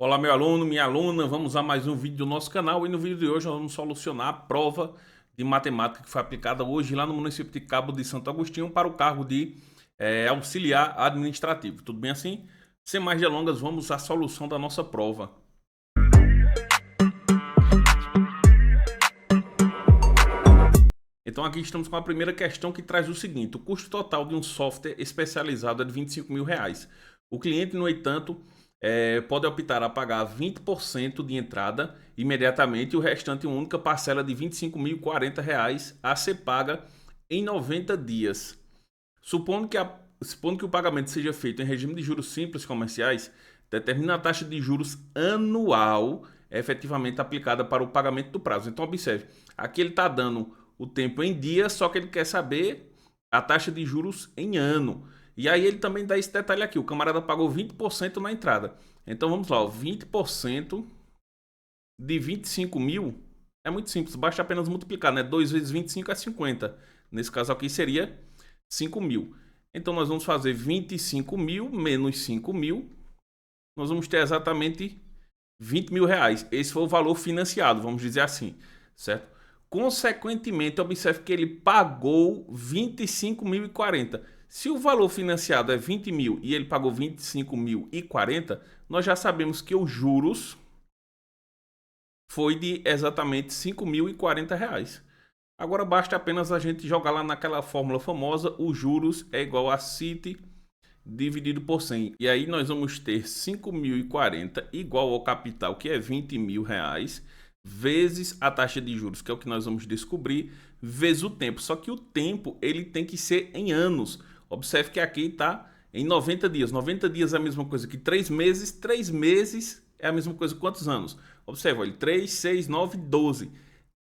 Olá, meu aluno, minha aluna, vamos a mais um vídeo do nosso canal e no vídeo de hoje nós vamos solucionar a prova de matemática que foi aplicada hoje lá no município de Cabo de Santo Agostinho para o cargo de auxiliar administrativo. Tudo bem assim? Sem mais delongas, vamos à solução da nossa prova. Então aqui estamos com a primeira questão que traz o seguinte: o custo total de um software especializado é de R$ 25.000. O cliente, no entanto, pode optar a pagar 20% de entrada imediatamente e o restante uma única parcela de R$ 25.040 a ser paga em 90 dias. Supondo que o pagamento seja feito em regime de juros simples comerciais, determina a taxa de juros anual efetivamente aplicada para o pagamento do prazo. Então observe, aqui ele está dando o tempo em dias, só que ele quer saber a taxa de juros em ano. E aí ele também dá esse detalhe aqui, o camarada pagou 20% na entrada. Então vamos lá, ó, 20% de 25 mil é muito simples, basta apenas multiplicar, né? 2 vezes 25 é 50. Nesse caso aqui seria 5 mil. Então nós vamos fazer 25 mil menos 5 mil. Nós vamos ter exatamente R$ 20.000. Esse foi o valor financiado, vamos dizer assim, certo? Consequentemente, observe que ele pagou 25.040. Se o valor financiado é 20 mil e ele pagou 25.040, nós já sabemos que os juros foi de exatamente R$ 5.040. Agora basta apenas a gente jogar lá naquela fórmula famosa, os juros é igual a CIT dividido por 100. E aí nós vamos ter 5.040 igual ao capital, que é R$ 20.000, vezes a taxa de juros, que é o que nós vamos descobrir, vezes o tempo. Só que o tempo ele tem que ser em anos. Observe que aqui está em 90 dias. 90 dias é a mesma coisa que 3 meses. 3 meses é a mesma coisa que quantos anos? Observe, olha, 3, 6, 9, 12.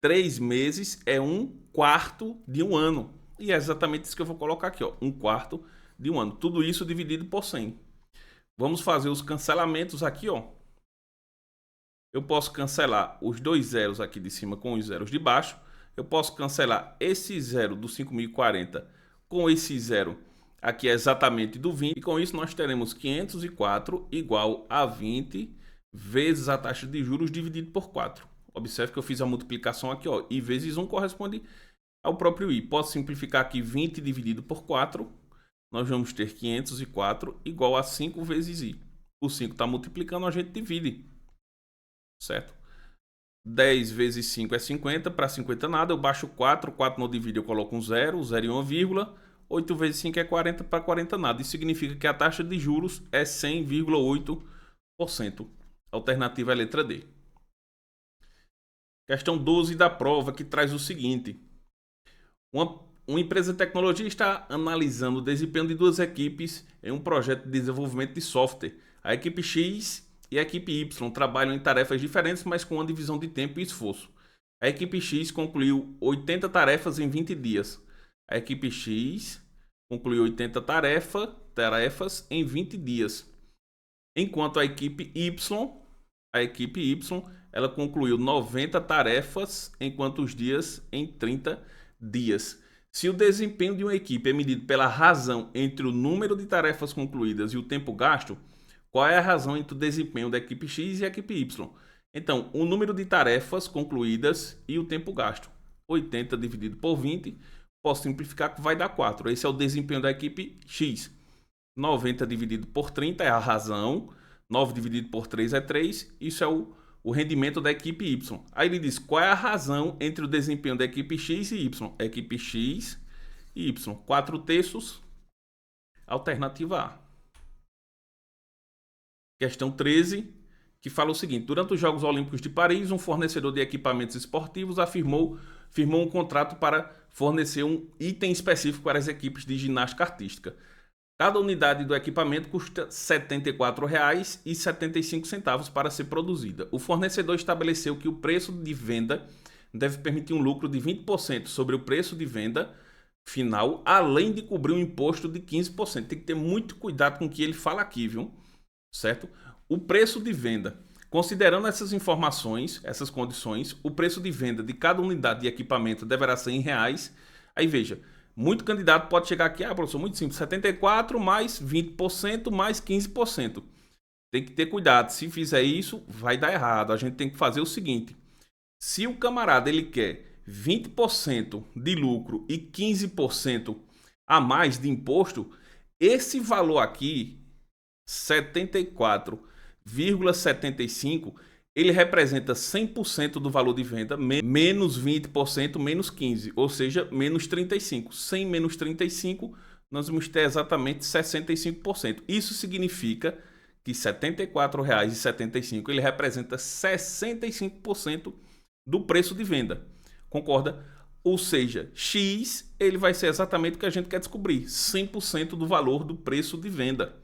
3 meses é 1/4 de um ano. E é exatamente isso que eu vou colocar aqui, ó, 1/4 de um ano. Tudo isso dividido por 100. Vamos fazer os cancelamentos aqui, ó. Eu posso cancelar os dois zeros aqui de cima com os zeros de baixo. Eu posso cancelar esse zero do 5.040 com esse zero aqui exatamente do 20. E com isso nós teremos 504 igual a 20 vezes a taxa de juros dividido por 4. Observe que eu fiz a multiplicação aqui, ó, i vezes 1 corresponde ao próprio i. Posso simplificar aqui 20 dividido por 4. Nós vamos ter 504 igual a 5 vezes i. O 5 está multiplicando, a gente divide. Certo? 10 vezes 5 é 50, para 50 nada, eu baixo 4, 4 não divide, eu coloco um 0, 0 e 1 vírgula, 8 vezes 5 é 40, para 40 nada. Isso significa que a taxa de juros é 100,8%. A alternativa é a letra D. Questão 12 da prova, que traz o seguinte: uma empresa de tecnologia está analisando o desempenho de duas equipes em um projeto de desenvolvimento de software. A equipe X e a equipe Y trabalham em tarefas diferentes, mas com uma divisão de tempo e esforço. A equipe X concluiu 80 tarefas em 20 dias. A equipe X concluiu 80 tarefas em 20 dias. Enquanto a equipe Y, ela concluiu 90 tarefas em quantos dias? Em 30 dias. Se o desempenho de uma equipe é medido pela razão entre o número de tarefas concluídas e o tempo gasto, qual é a razão entre o desempenho da equipe X e a equipe Y? Então, o número de tarefas concluídas e o tempo gasto. 80 dividido por 20, posso simplificar que vai dar 4. Esse é o desempenho da equipe X. 90 dividido por 30 é a razão. 9 dividido por 3 é 3. Isso é o rendimento da equipe Y. Aí ele diz qual é a razão entre o desempenho da equipe X e Y. Equipe X e Y. 4/3, alternativa A. Questão 13, que fala o seguinte: durante os Jogos Olímpicos de Paris, um fornecedor de equipamentos esportivos firmou um contrato para fornecer um item específico para as equipes de ginástica artística. Cada unidade do equipamento custa R$ 74,75 para ser produzida. O fornecedor estabeleceu que o preço de venda deve permitir um lucro de 20% sobre o preço de venda final, além de cobrir um imposto de 15%. Tem que ter muito cuidado com o que ele fala aqui, viu? Certo? O preço de venda, considerando essas informações, essas condições, o preço de venda de cada unidade de equipamento deverá ser em reais. Aí veja, muito candidato pode chegar aqui, professor, muito simples, 74 mais 20% mais 15%. Tem que ter cuidado. Se fizer isso, vai dar errado. A gente tem que fazer o seguinte. Se o camarada ele quer 20% de lucro e 15% a mais de imposto, esse valor aqui, 74,75, ele representa 100% do valor de venda, menos 20%, menos 15%, ou seja, menos 35%. Sem menos 35%, nós vamos ter exatamente 65%. Isso significa que R$ 74,75 ele representa 65% do preço de venda. Concorda? Ou seja, X ele vai ser exatamente o que a gente quer descobrir, 100% do valor do preço de venda.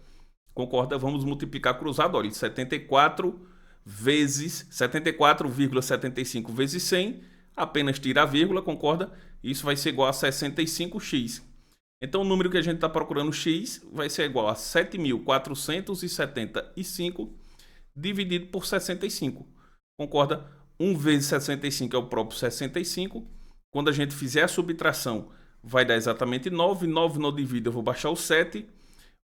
Concorda? Vamos multiplicar cruzado, olha, 74,75 vezes 100, apenas tira a vírgula, concorda? Isso vai ser igual a 65x. Então o número que a gente está procurando, x, vai ser igual a 7.475 dividido por 65. Concorda? 1 vezes 65 é o próprio 65. Quando a gente fizer a subtração, vai dar exatamente 9. 9 no divido, eu vou baixar o 7.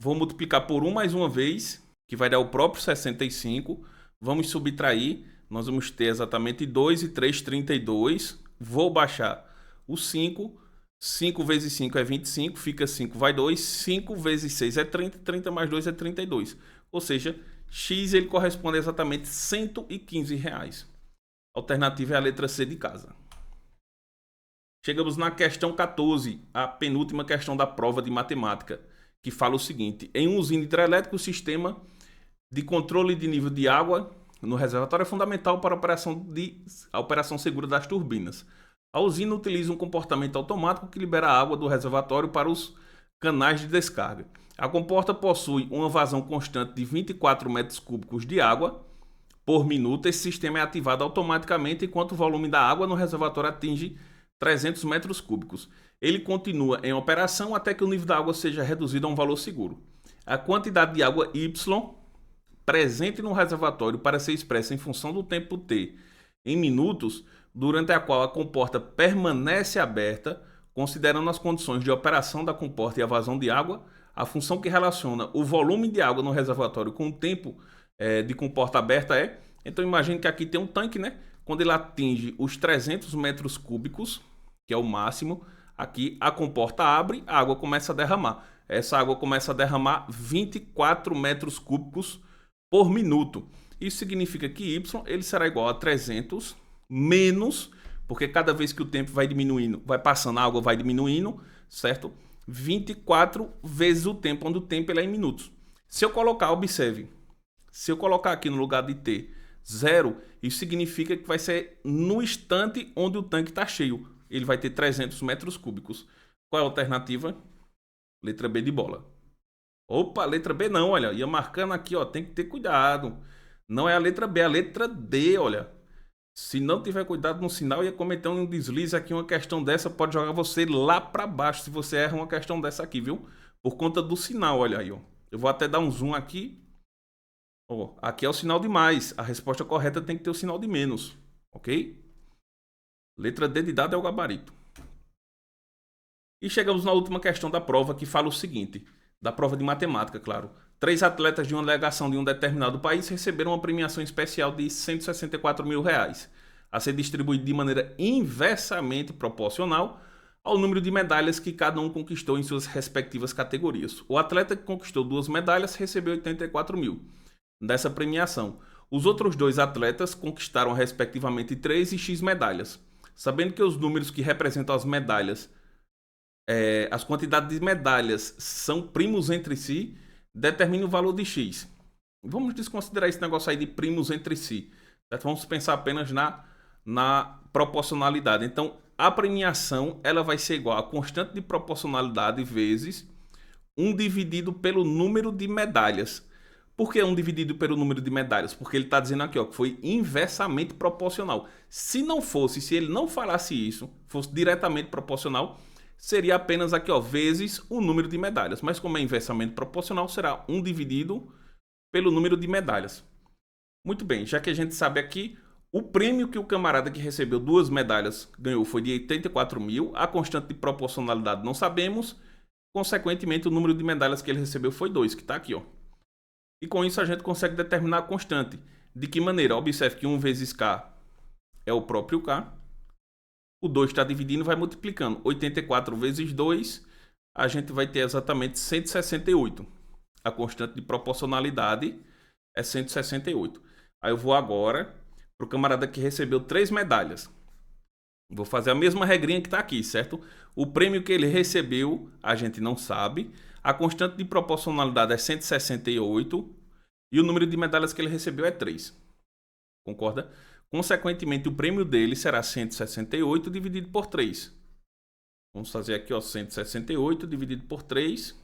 Vou multiplicar por 1 mais uma vez, que vai dar o próprio 65. Vamos subtrair, nós vamos ter exatamente 2 e 3, 32. Vou baixar o 5. 5 vezes 5 é 25, fica 5, vai 2. 5 vezes 6 é 30, 30 mais 2 é 32. Ou seja, X ele corresponde a exatamente R$ 115. A alternativa é a letra C de casa. Chegamos na questão 14, a penúltima questão da prova de matemática, que fala o seguinte: em uma usina hidrelétrica, o sistema de controle de nível de água no reservatório é fundamental para a operação segura das turbinas. A usina utiliza um comportamento automático que libera a água do reservatório para os canais de descarga. A comporta possui uma vazão constante de 24 metros cúbicos de água por minuto. Esse sistema é ativado automaticamente enquanto o volume da água no reservatório atinge 300 metros cúbicos. Ele continua em operação até que o nível da água seja reduzido a um valor seguro. A quantidade de água Y presente no reservatório para ser expressa em função do tempo T em minutos, durante a qual a comporta permanece aberta, considerando as condições de operação da comporta e a vazão de água, a função que relaciona o volume de água no reservatório com o tempo de comporta aberta é... Então imagine que aqui tem um tanque, né? Quando ele atinge os 300 metros cúbicos, que é o máximo, aqui a comporta abre, a água começa a derramar. Essa água começa a derramar 24 metros cúbicos por minuto. Isso significa que Y ele será igual a 300 menos, porque cada vez que o tempo vai diminuindo, vai passando, a água vai diminuindo, certo? 24 vezes o tempo, onde o tempo ele é em minutos. Se eu colocar, observe, se eu colocar aqui no lugar de T 0, isso significa que vai ser no instante onde o tanque está cheio. Ele vai ter 300 metros cúbicos. Qual é a alternativa? Letra B de bola. Opa, letra B não, olha, ia marcando aqui, ó, tem que ter cuidado. Não é a letra B, é a letra D, olha. Se não tiver cuidado no sinal, ia cometer um deslize aqui, uma questão dessa pode jogar você lá para baixo, se você erra uma questão dessa aqui, viu? Por conta do sinal, olha aí, ó. Eu vou até dar um zoom aqui. Ó, aqui é o sinal de mais, a resposta correta tem que ter o sinal de menos, ok? Letra D de dado é o gabarito. E chegamos na última questão da prova, que fala o seguinte, da prova de matemática, claro. 3 atletas de uma delegação de um determinado país receberam uma premiação especial de R$ 164 mil, a ser distribuída de maneira inversamente proporcional ao número de medalhas que cada um conquistou em suas respectivas categorias. O atleta que conquistou 2 medalhas recebeu 84 mil dessa premiação. Os outros 2 atletas conquistaram respectivamente 3 e X medalhas. Sabendo que os números que representam as medalhas, as quantidades de medalhas são primos entre si, determine o valor de X. Vamos desconsiderar esse negócio aí de primos entre si, certo? Vamos pensar apenas na proporcionalidade. Então, a premiação ela vai ser igual a constante de proporcionalidade vezes 1 dividido pelo número de medalhas. Por que 1 dividido pelo número de medalhas? Porque ele está dizendo aqui, ó, que foi inversamente proporcional. Se não fosse, se ele não falasse isso, fosse diretamente proporcional, seria apenas aqui, ó, vezes o número de medalhas. Mas como é inversamente proporcional, será 1 dividido pelo número de medalhas. Muito bem, já que a gente sabe aqui, o prêmio que o camarada que recebeu 2 medalhas ganhou foi de 84 mil. A constante de proporcionalidade não sabemos. Consequentemente, o número de medalhas que ele recebeu foi 2, que está aqui, ó. E com isso a gente consegue determinar a constante. De que maneira? Observe que 1 vezes K é o próprio K. O 2 está dividindo e vai multiplicando. 84 vezes 2, a gente vai ter exatamente 168. A constante de proporcionalidade é 168. Aí eu vou agora para o camarada que recebeu 3 medalhas. Vou fazer a mesma regrinha que está aqui, certo? O prêmio que ele recebeu, a gente não sabe. A constante de proporcionalidade é 168. E o número de medalhas que ele recebeu é 3. Concorda? Consequentemente, o prêmio dele será 168 dividido por 3. Vamos fazer aqui, ó, 168 dividido por 3.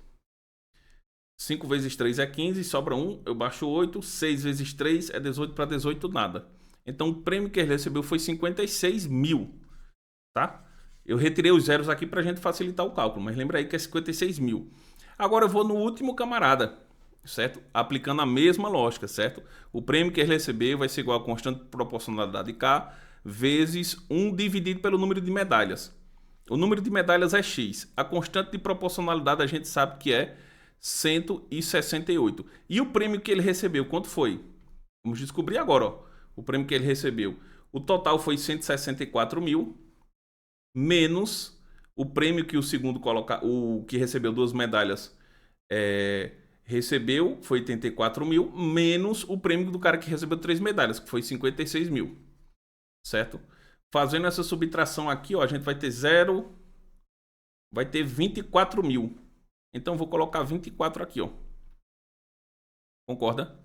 5 vezes 3 é 15, sobra 1, eu baixo 8. 6 vezes 3 é 18, para 18 nada. Então, o prêmio que ele recebeu foi 56 mil. Tá? Eu retirei os zeros aqui para a gente facilitar o cálculo, mas lembra aí que é 56 mil. Agora eu vou no último camarada, certo? Aplicando a mesma lógica, certo? O prêmio que ele recebeu vai ser igual a constante de proporcionalidade K vezes 1 dividido pelo número de medalhas. O número de medalhas é X. A constante de proporcionalidade a gente sabe que é 168. E o prêmio que ele recebeu, quanto foi? Vamos descobrir agora, ó. O prêmio que ele recebeu. O total foi 164 mil. Menos o prêmio que o segundo o que recebeu 2 medalhas recebeu, foi 84 mil, menos o prêmio do cara que recebeu 3 medalhas, que foi 56 mil. Certo? Fazendo essa subtração aqui, ó, a gente vai ter 0, vai ter 24 mil. Então vou colocar 24 aqui, ó. Concorda?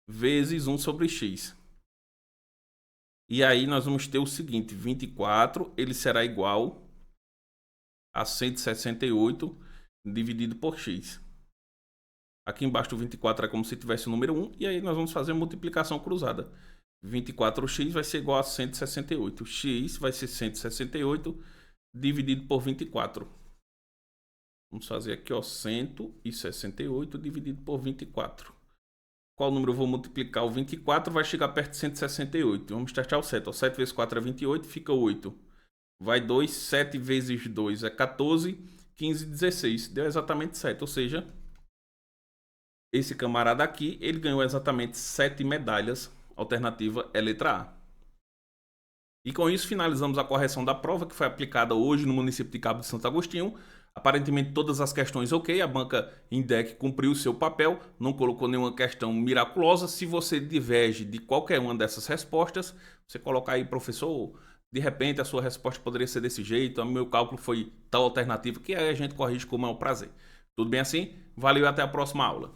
Vezes 1 sobre x. E aí nós vamos ter o seguinte, 24, ele será igual a 168 dividido por x. Aqui embaixo do 24 é como se tivesse o número 1, e aí nós vamos fazer a multiplicação cruzada. 24x vai ser igual a 168. X vai ser 168 dividido por 24. Vamos fazer aqui, ó, 168 dividido por 24. Qual número eu vou multiplicar? O 24 vai chegar perto de 168. Vamos testar o 7. Ó, 7 vezes 4 é 28, fica 8. Vai 2, 7 vezes 2 é 14, 15, 16. Deu exatamente 7, ou seja, esse camarada aqui, ele ganhou exatamente 7 medalhas. Alternativa é letra A. E com isso finalizamos a correção da prova que foi aplicada hoje no município de Cabo de Santo Agostinho. Aparentemente todas as questões ok, a banca INDEC cumpriu o seu papel, não colocou nenhuma questão miraculosa. Se você diverge de qualquer uma dessas respostas, você colocar aí, professor, de repente a sua resposta poderia ser desse jeito, o meu cálculo foi tal alternativa, que aí a gente corrige com o maior prazer. Tudo bem assim? Valeu e até a próxima aula.